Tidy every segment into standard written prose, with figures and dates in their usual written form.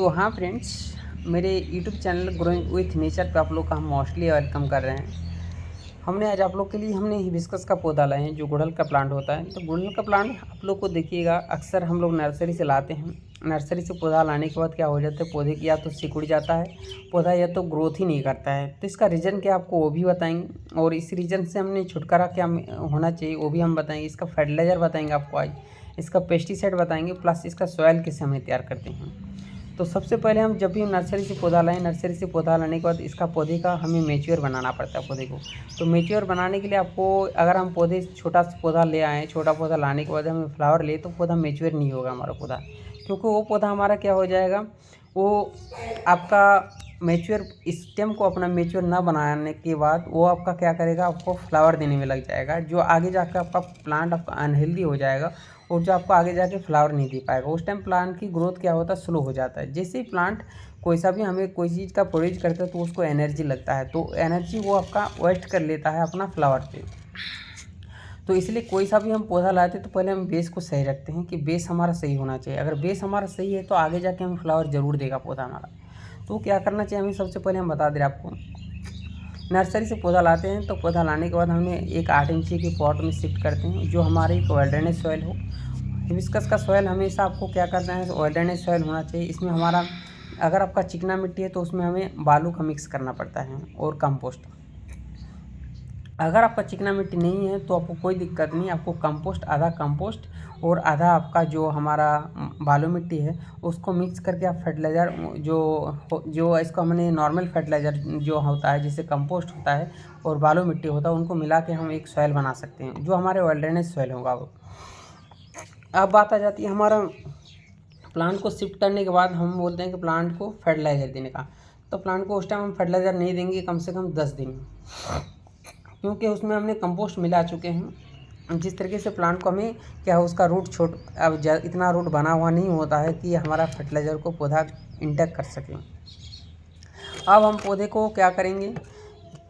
तो हाँ फ्रेंड्स, मेरे YouTube channel growing with nature पे आप लोग का हम मोस्टली वेलकम कर रहे हैं। हमने आज आप लोग के लिए हमने हिबिस्कस का पौधा लाए हैं, जो गुड़हल का प्लांट होता है। तो गुड़हल का प्लांट आप लोग को देखिएगा, अक्सर हम लोग नर्सरी से लाते हैं। नर्सरी से पौधा लाने के बाद क्या हो जाता है, पौधे की या तो सिकुड़ जाता है पौधा, या तो ग्रोथ ही नहीं करता है। तो इसका रीज़न क्या आपको वो भी बताएंगे, और इस रीज़न से हमने छुटकारा क्या होना चाहिए वो भी हम बताएंगे। इसका फर्टिलाइज़र बताएंगे आपको आज, इसका पेस्टिसाइड बताएंगे, प्लस इसका सॉइल कैसे हमें तैयार करते हैं। तो सबसे पहले हम जब भी नर्सरी से पौधा लाएं, नर्सरी से पौधा लाने के बाद इसका पौधे का हमें मैच्योर बनाना पड़ता है पौधे को। तो मैच्योर बनाने के लिए आपको, अगर हम पौधे छोटा सा पौधा ले आएँ, छोटा पौधा लाने के बाद हमें फ्लावर ले, तो पौधा मैच्योर नहीं होगा हमारा पौधा, क्योंकि वो पौधा हमारा क्या हो जाएगा, वो आपका मैच्योर स्टेम को अपना मैच्योर ना बनाने के बाद वो आपका क्या करेगा, आपको फ्लावर देने में लग जाएगा, जो आगे जाकर आपका प्लांट आपका अनहेल्दी हो जाएगा, और जो आपको आगे जाके फ्लावर नहीं दे पाएगा। उस टाइम प्लांट की ग्रोथ क्या होता है, स्लो हो जाता है। जैसे ही प्लांट कोई सा भी हमें कोई चीज़ का प्रोड्यूस करता है तो उसको एनर्जी लगता है, तो एनर्जी वो आपका वेस्ट कर लेता है अपना फ्लावर पे। तो इसलिए कोई सा भी हम पौधा लाते हैं तो पहले हम बेस को सही रखते हैं कि बेस हमारा सही होना चाहिए। अगर बेस हमारा सही है तो आगे जाके हमें फ्लावर ज़रूर देगा पौधा हमारा। तो क्या करना चाहिए हमें, सबसे पहले हम बता दे रहे आपको, नर्सरी से पौधा लाते हैं तो पौधा लाने के बाद हमें एक 8 इंची के पॉट में शिफ्ट करते हैं, जो हमारी एक वेल ड्रेनेज सॉइल हो। हिबिस्कस का सॉइल हमेशा आपको क्या करना है, वेल ड्रेनेज सॉइल होना चाहिए। इसमें हमारा, अगर आपका चिकना मिट्टी है तो उसमें हमें बालू का मिक्स करना पड़ता है, और कंपोस्ट। अगर आपका चिकना मिट्टी नहीं है तो आपको कोई दिक्कत नहीं, आपको कंपोस्ट, आधा कंपोस्ट और आधा आपका जो हमारा बालू मिट्टी है उसको मिक्स करके आप फर्टिलाइज़र जो इसको हमने नॉर्मल फर्टिलाइज़र जो होता है, जैसे कंपोस्ट होता है और बालू मिट्टी होता है, उनको मिला के हम एक सॉइल बना सकते हैं, जो हमारे वेल ड्रेनेज सॉइल होगा वो। अब बात आ जाती है हमारा प्लांट को शिफ्ट करने के बाद, हम बोलते हैं कि प्लांट को फर्टिलाइज़र देने का। तो प्लांट को उस टाइम हम फर्टिलाइज़र नहीं देंगे कम से कम 10 दिन, क्योंकि उसमें हमने कंपोस्ट मिला चुके हैं। जिस तरीके से प्लांट को हमें क्या है, उसका रूट अब इतना रूट बना हुआ नहीं होता है कि हमारा फर्टिलाइज़र को पौधा इंटेक्ट कर सके। अब हम पौधे को क्या करेंगे,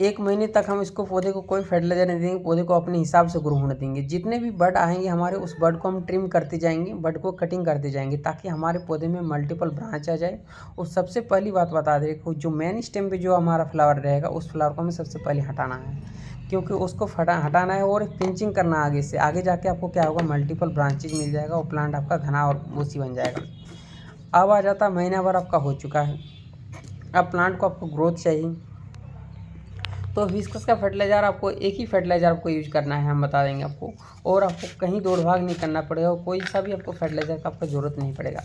1 महीने तक हम इसको पौधे को कोई फर्टिलाइज़र नहीं देंगे, पौधे को अपने हिसाब से ग्रो होने देंगे। जितने भी बड आएंगे हमारे, उस बड को हम ट्रिम करते जाएंगे, बड को कटिंग करते जाएंगे, ताकि हमारे पौधे में मल्टीपल ब्रांच आ जाए। और सबसे पहली बात बता दें कि जो मेन स्टेम पे जो हमारा फ्लावर रहेगा, उस फ्लावर को हमें सबसे पहले हटाना है, क्योंकि उसको हटाना है और पिंचिंग करना आगे से। आगे जाके आपको क्या होगा, मल्टीपल ब्रांचेज मिल जाएगा और प्लांट आपका घना और बूसी बन जाएगा। अब आ जाता है, महीना भर आपका हो चुका है, अब प्लांट को आपको ग्रोथ चाहिए, तो हिबिस्कस का फर्टिलाइज़र आपको एक ही फर्टिलाइज़र आपको यूज करना है, हम बता देंगे आपको। और आपको कहीं दौड़ भाग नहीं करना पड़ेगा, और कोई सा भी आपको फर्टिलाइज़र का आपको ज़रूरत नहीं पड़ेगा।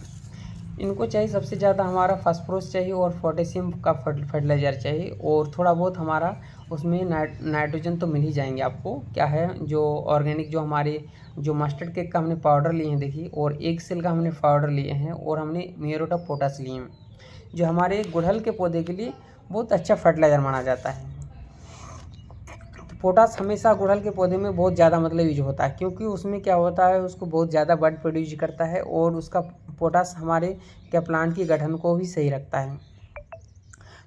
इनको चाहिए सबसे ज़्यादा हमारा फास्फोरस चाहिए, और पोटेशियम का फर्टिलाइज़र चाहिए, और थोड़ा बहुत हमारा उसमें नाइट्रोजन तो मिल ही जाएंगे आपको। क्या है, जो ऑर्गेनिक जो हमारे जो मस्टर्ड केक का हमने पाउडर लिए हैं देखिए, और एग सेल का हमने पाउडर लिए हैं, और हमने म्यूरेट ऑफ पोटाश लिए हैं, जो हमारे गुड़हल के पौधे के लिए बहुत अच्छा फर्टिलाइज़र माना जाता है। पोटास हमेशा गुड़हल के पौधे में बहुत ज़्यादा मतलब यूज होता है, क्योंकि उसमें क्या होता है, उसको बहुत ज़्यादा बड प्रोड्यूस करता है, और उसका पोटास हमारे क्या प्लांट की गठन को भी सही रखता है।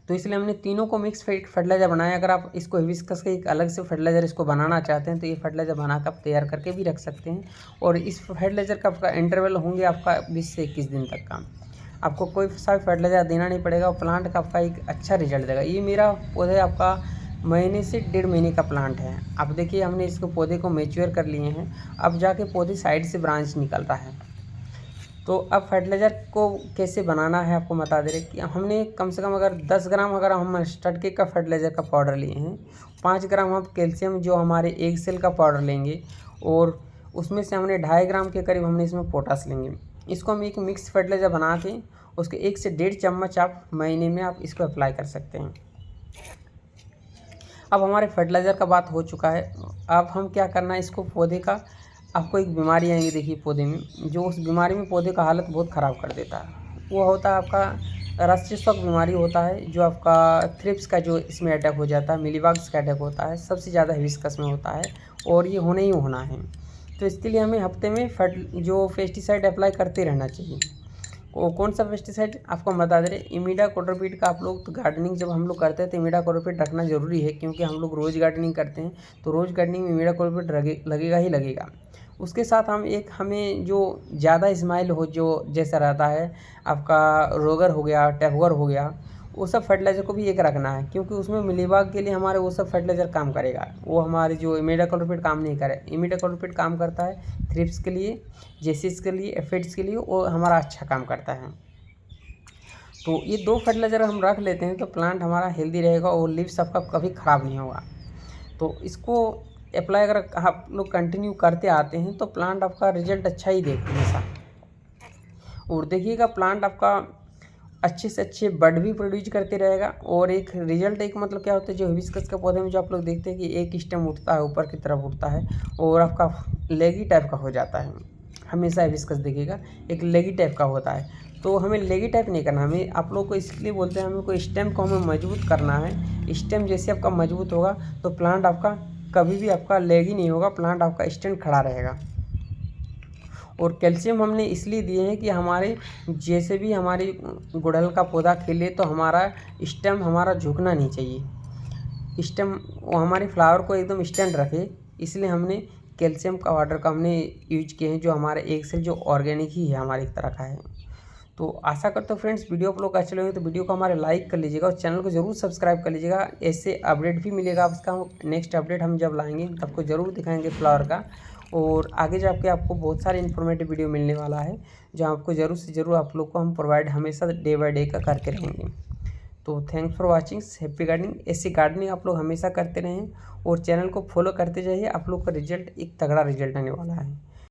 तो इसलिए हमने तीनों को मिक्स फर्टिलाइज़र बनाया। अगर आप इसको हिबिस्कस का एक अलग से फर्टिलाइज़र इसको बनाना चाहते हैं तो ये फर्टिलाइज़र बनाकर आप तैयार करके भी रख सकते हैं। और इस फर्टिलाइज़र का आपका इंटरवल होंगे आपका 20 से 21 दिन तक का। आपको कोई सा फर्टिलाइज़र देना नहीं पड़ेगा, और प्लांट का आपका एक अच्छा रिजल्ट देगा। ये मेरा पौधा आपका महीने से 1.5 महीने का प्लांट है। अब देखिए, हमने इसको पौधे को मैच्योर कर लिए हैं, अब जाके पौधे साइड से ब्रांच निकल रहा है। तो अब फर्टिलाइज़र को कैसे बनाना है आपको बता दे रहे कि हमने कम से कम अगर 10 ग्राम अगर हम मस्टर्ड केक का फर्टिलाइज़र का पाउडर लिए हैं, 5 ग्राम हम कैल्शियम जो हमारे एग सेल का पाउडर लेंगे, और उसमें से हमने 2.5 ग्राम के करीब हमने इसमें पोटास लेंगे। इसको हम एक मिक्स फर्टिलाइज़र बना के उसके 1 से 1.5 चम्मच आप महीने में आप इसको अप्लाई कर सकते हैं। अब हमारे फर्टिलाइज़र का बात हो चुका है। अब हम क्या करना है, इसको पौधे का, आपको एक बीमारी आएंगी देखिए पौधे में, जो उस बीमारी में पौधे का हालत बहुत ख़राब कर देता है। वो होता है आपका रस्टिसक बीमारी होता है, जो आपका थ्रिप्स का जो इसमें अटैक हो जाता है, मिलीबाग्स का अटैक होता है, सबसे ज़्यादा हिबिस्कस में होता है, और ये होने ही होना है। तो इसके लिए हमें हफ्ते में जो पेस्टिसाइड अप्लाई करते रहना चाहिए। वो कौन सा पेस्टिसाइड आपको हम बता दे रहे, इमिडाक्लोप्रिड का। आप लोग तो गार्डनिंग जब हम लोग करते हैं तो इमिडाक्लोप्रिड रखना ज़रूरी है, क्योंकि हम लोग रोज़ गार्डनिंग करते हैं, तो रोज़ गार्डनिंग में इमिडाक्लोप्रिड लगेगा ही लगेगा। उसके साथ हमें जो ज़्यादा स्माइल हो, जो जैसा रहता है आपका रोगर हो गया, टेफगर हो गया, वो सब फर्टिलाइज़र को भी एक रखना है, क्योंकि उसमें मिलीबाग के लिए हमारे वो सब फर्टिलाइज़र काम करेगा। वो हमारे जो इमिडाक्लोप्रिड काम नहीं करे। इमिडाक्लोप्रिड काम करता है थ्रिप्स के लिए, जेसिस के लिए, एफिड्स के लिए, वो हमारा अच्छा काम करता है। तो ये 2 फर्टिलाइज़र हम रख लेते हैं तो प्लांट हमारा हेल्दी रहेगा और लीव्स आपका कभी ख़राब नहीं होगा। तो इसको अप्लाई अगर आप लोग कंटिन्यू करते आते हैं तो प्लांट आपका रिजल्ट अच्छा ही देगा हमेशा। और देखिएगा प्लांट आपका अच्छे से अच्छे बड भी प्रोड्यूस करते रहेगा। और एक रिजल्ट, एक मतलब क्या होता है, जो हिबिस्कस के पौधे में जो आप लोग देखते हैं कि एक स्टेम उठता है, ऊपर की तरफ उठता है और आपका लेगी टाइप का हो जाता है। हमेशा हिबिस्कस देखिएगा एक लेगी टाइप का होता है। तो हमें लेगी टाइप नहीं करना, हमें आप लोग को इसलिए बोलते हैं, हमें कोई स्टेम को हमें मजबूत करना है। स्टेम जैसे आपका मजबूत होगा तो प्लांट आपका कभी भी आपका लेगी नहीं होगा, प्लांट आपका स्टैंड खड़ा रहेगा। और कैल्शियम हमने इसलिए दिए हैं कि हमारे जैसे भी हमारी गुड़हल का पौधा खिले तो हमारा स्टेम हमारा झुकना नहीं चाहिए, स्टेम वो हमारे फ्लावर को एकदम स्टैंड रखे। इसलिए हमने कैल्शियम का वाटर का हमने यूज किए हैं, जो हमारे एक से जो ऑर्गेनिक ही है, हमारे एक तरह का है। तो आशा करता हूँ फ्रेंड्स वीडियो आप लोग अच्छे लगे तो वीडियो को हमारे लाइक कर लीजिएगा और चैनल को ज़रूर सब्सक्राइब कर लीजिएगा। ऐसे अपडेट भी मिलेगा आपका, नेक्स्ट अपडेट हम जब लाएंगे तब ज़रूर दिखाएंगे फ्लावर का। और आगे जाके आपको बहुत सारे इन्फॉर्मेटिव वीडियो मिलने वाला है, जो आपको ज़रूर से ज़रूर आप लोग को हम प्रोवाइड हमेशा डे बाय डे का करके रहेंगे। तो thanks for watching happy gardening. ऐसी गार्डनिंग आप लोग हमेशा करते रहें और चैनल को फॉलो करते जाइए, आप लोग का रिजल्ट एक तगड़ा रिजल्ट आने वाला है।